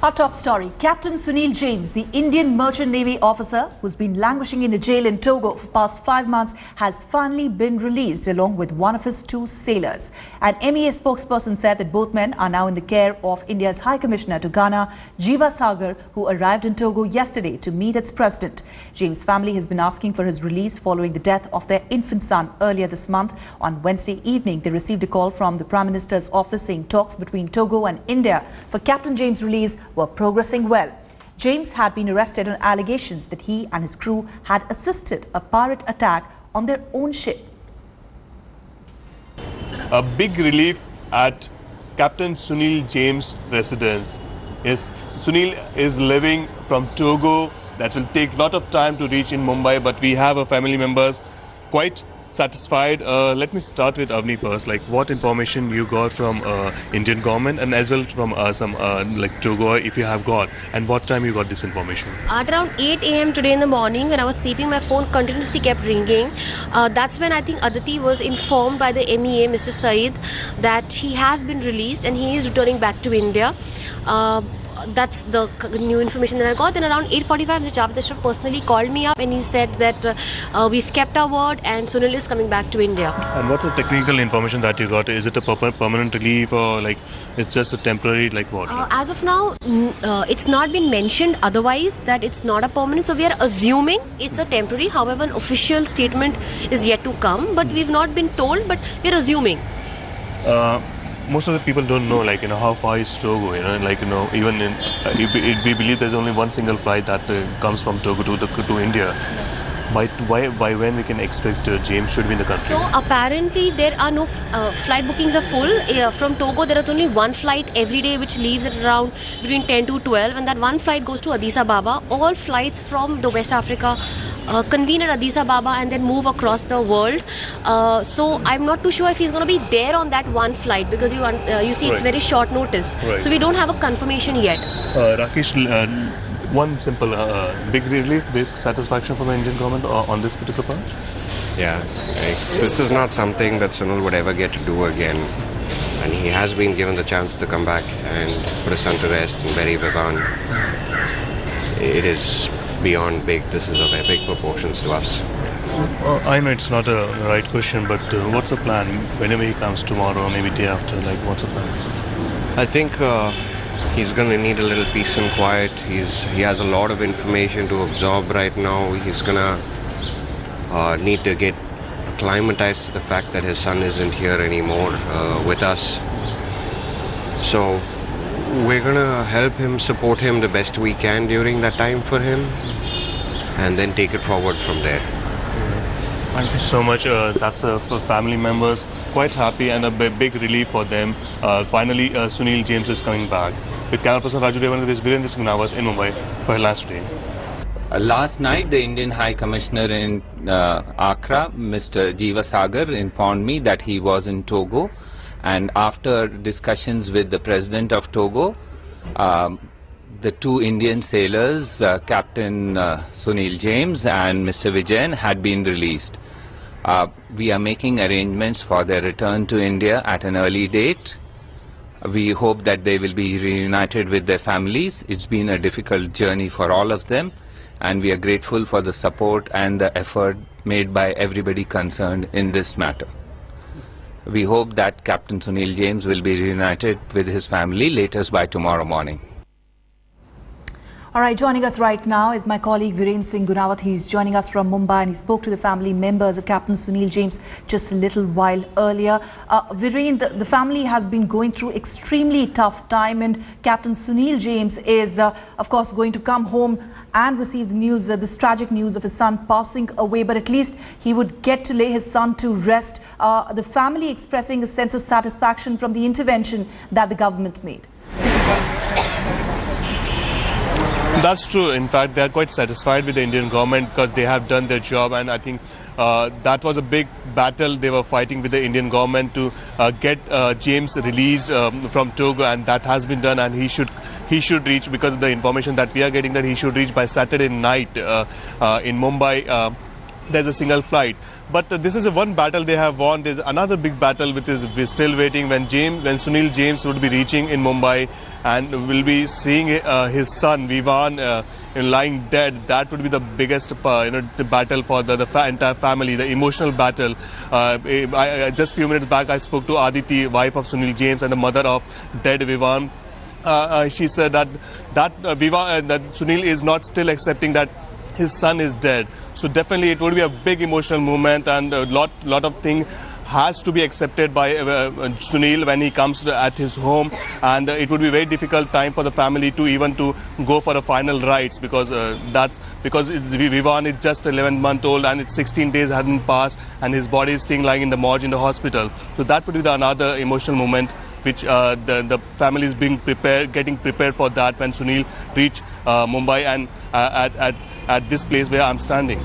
Our top story, Captain Sunil James, the Indian Merchant Navy officer who's been languishing in a jail in Togo for past 5 months, has finally been released along with one of his 2 sailors. An MEA spokesperson said that both men are now in the care of India's High Commissioner to Ghana, Jiva Sagar, who arrived in Togo yesterday to meet its president. James' family has been asking for his release following the death of their infant son earlier this month. On Wednesday evening, they received a call from the Prime Minister's office saying talks between Togo and India for Captain James' release were progressing well. James had been arrested on allegations that he and his crew had assisted a pirate attack on their own ship. A big relief at Captain Sunil James' residence is Sunil is living from Togo. That will take a lot of time to reach in Mumbai, but we have a family members quite satisfied. Let me start with Avni first. Like, what information you got from Indian government and as well from some like Togo, if you have got, and what time you got this information? At around 8 a.m. today in the morning, when I was sleeping, my phone continuously kept ringing. That's when I think Aditi was informed by the MEA, Mr. Saeed, that he has been released and he is returning back to India. That's the new information that I got. Then around 8:45, Mr. Javadeshwar personally called me up and he said that we've kept our word and Sunil is coming back to India. And what's the technical information that you got? Is it a permanent relief or like it's just a temporary, like what? As of now, it's not been mentioned otherwise that it's not a permanent. So we are assuming it's a temporary. However, an official statement is yet to come. But we've not been told, but we're assuming. Most of the people don't know, like, how far is Togo, like, even in, if we believe there's only one single flight that comes from Togo to India. By when we can expect James should be in the country? So apparently there are no flight bookings are full. From Togo there is only one flight every day which leaves at around between 10 to 12, and that one flight goes to Addis Ababa. All flights from the West Africa convene at Addis Ababa and then move across the world. So I'm not too sure if he's going to be there on that one flight, because you see it's very short notice. Right. So we don't have a confirmation yet. Rakesh, one simple big relief, big satisfaction from the Indian government on this particular part? Yeah, this is not something that Sunil would ever get to do again. And he has been given the chance to come back and put his son to rest and bury Vivan. It is beyond big. This is of epic proportions to us. I know it's not a right question, but what's the plan? Whenever he comes tomorrow or maybe day after, like what's the plan? I think he's going to need a little peace and quiet. He has a lot of information to absorb right now. He's going to need to get acclimatized to the fact that his son isn't here anymore with us. So we're going to help him, support him the best we can during that time for him, and then take it forward from there. Thank you so much. That's for family members, quite happy and a big relief for them. Finally, Sunil James is coming back. With camera person Raju Revan, this is Virendra Singh in Mumbai for Headlines Today. Last night, the Indian High Commissioner in Accra, Mr. Jiva Sagar, informed me that he was in Togo, and after discussions with the President of Togo, the 2 Indian sailors, Captain Sunil James and Mr. Vijayan, had been released. We are making arrangements for their return to India at an early date. We hope that they will be reunited with their families. It's been a difficult journey for all of them, and we are grateful for the support and the effort made by everybody concerned in this matter. We hope that Captain Sunil James will be reunited with his family latest by tomorrow morning. All right, joining us right now is my colleague Virendra Singh Gunawat. He's joining us from Mumbai and he spoke to the family members of Captain Sunil James just a little while earlier. Virendra, the family has been going through extremely tough time, and Captain Sunil James is, of course, going to come home and receive the news, this tragic news of his son passing away, but at least he would get to lay his son to rest. The family expressing a sense of satisfaction from the intervention that the government made. That's true. In fact, they are quite satisfied with the Indian government because they have done their job, and I think that was a big battle they were fighting with the Indian government to get James released from Togo, and that has been done, and he should reach, because of the information that we are getting, that he should reach by Saturday night in Mumbai. There's a single flight. But this is one battle they have won. There's another big battle which is we're still waiting when Sunil James would be reaching in Mumbai and will be seeing his son Vivan lying dead. That would be the biggest the battle for the entire family, the emotional battle. Just a few minutes back I spoke to Aditi, wife of Sunil James and the mother of dead Vivan. She said that Sunil is not still accepting that his son is dead. So definitely it would be a big emotional movement, and a lot of things has to be accepted by Sunil when he comes at his home, and it would be a very difficult time for the family to go for a final rites, because Vivan is just 11-month-old and it's 16 days hadn't passed and his body is still lying in the morgue in the hospital. So that would be another emotional moment which the family is getting prepared for that when Sunil reach Mumbai and at this place where I'm standing.